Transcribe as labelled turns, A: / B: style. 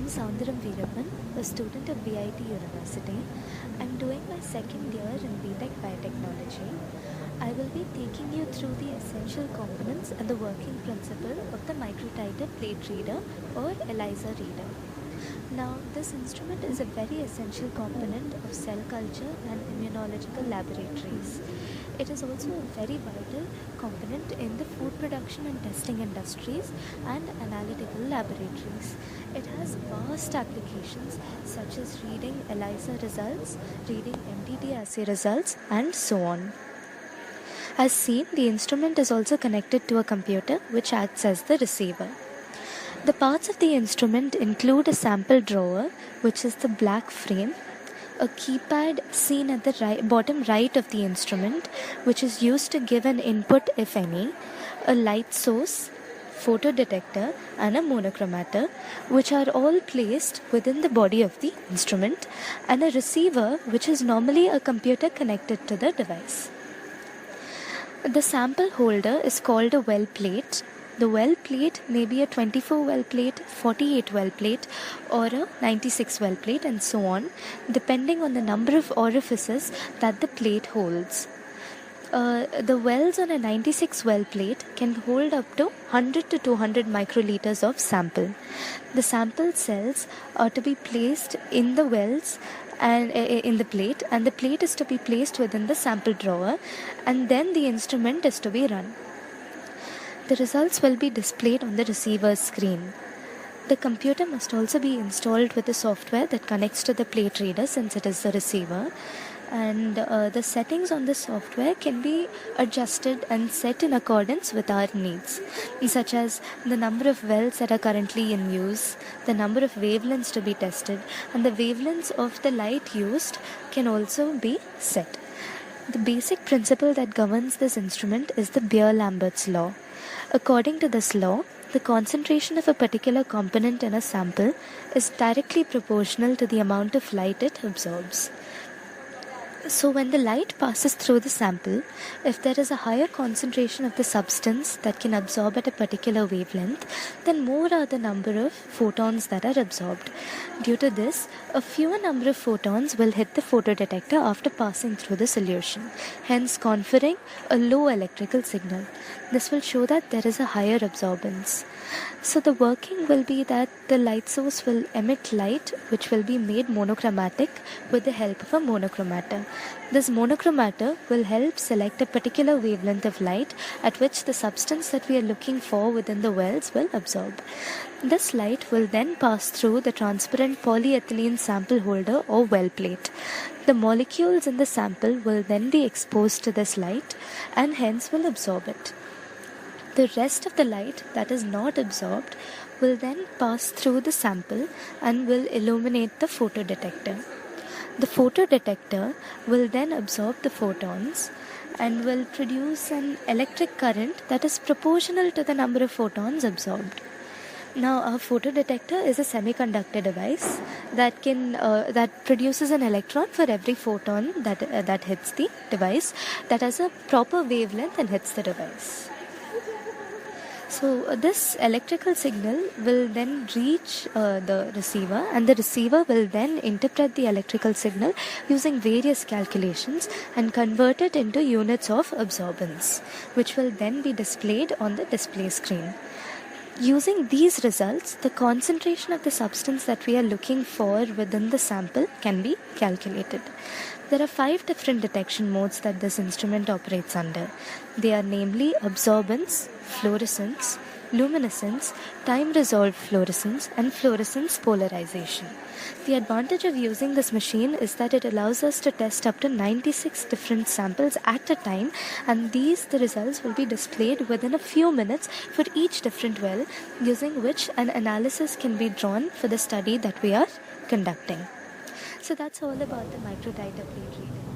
A: Soundaram Veerappan, a student of VIT University. I'm doing my second year in BTech Biotechnology. I will be taking you through the essential components and the working principle of the microtiter plate reader or ELISA reader. Now, this instrument is a very essential component of cell culture and immunological laboratories. It is also a very vital component in the food production and testing industries and analytical laboratories. It has vast applications such as reading ELISA results, reading MTT assay results, and so on. As seen, the instrument is also connected to a computer which acts as the receiver. The parts of the instrument include a sample drawer, which is the black frame, a keypad seen at the bottom right of the instrument, which is used to give an input if any, a light source, photodetector, and a monochromator, which are all placed within the body of the instrument, and a receiver, which is normally a computer connected to the device. The sample holder is called a well plate. The well plate may be a 24 well plate, 48 well plate, or a 96 well plate, and so on, depending on the number of orifices that the plate holds. The wells on a 96 well plate can hold up to 100 to 200 microliters of sample. The sample cells are to be placed in the wells and in the plate, and the plate is to be placed within the sample drawer, and then the instrument is to be run. The results will be displayed on the receiver's screen. The computer must also be installed with the software that connects to the plate reader, since it is the receiver, and the settings on the software can be adjusted and set in accordance with our needs, such as the number of wells that are currently in use, the number of wavelengths to be tested, and the wavelengths of the light used can also be set. The basic principle that governs this instrument is the Beer-Lambert's law. According to this law, the concentration of a particular component in a sample is directly proportional to the amount of light it absorbs. So when the light passes through the sample, if there is a higher concentration of the substance that can absorb at a particular wavelength, then more are the number of photons that are absorbed. Due to this, a fewer number of photons will hit the photodetector after passing through the solution, hence conferring a low electrical signal. This will show that there is a higher absorbance. So the working will be that the light source will emit light which will be made monochromatic with the help of a monochromator. This monochromator will help select a particular wavelength of light at which the substance that we are looking for within the wells will absorb. This light will then pass through the transparent polyethylene sample holder or well plate. The molecules in the sample will then be exposed to this light and hence will absorb it. The rest of the light that is not absorbed will then pass through the sample and will illuminate the photodetector. The photodetector will then absorb the photons and will produce an electric current that is proportional to the number of photons absorbed. Now, our photodetector is a semiconductor device that produces an electron for every photon that hits the device, that has a proper wavelength and hits the device. So this electrical signal will then reach the receiver, and the receiver will then interpret the electrical signal using various calculations and convert it into units of absorbance, which will then be displayed on the display screen. Using these results, the concentration of the substance that we are looking for within the sample can be calculated. There are 5 different detection modes that this instrument operates under. They are namely absorbance, fluorescence, luminescence, time-resolved fluorescence, and fluorescence polarization. The advantage of using this machine is that it allows us to test up to 96 different samples at a time, and the results will be displayed within a few minutes for each different well, using which an analysis can be drawn for the study that we are conducting. So that's all about the microtiter plate reader.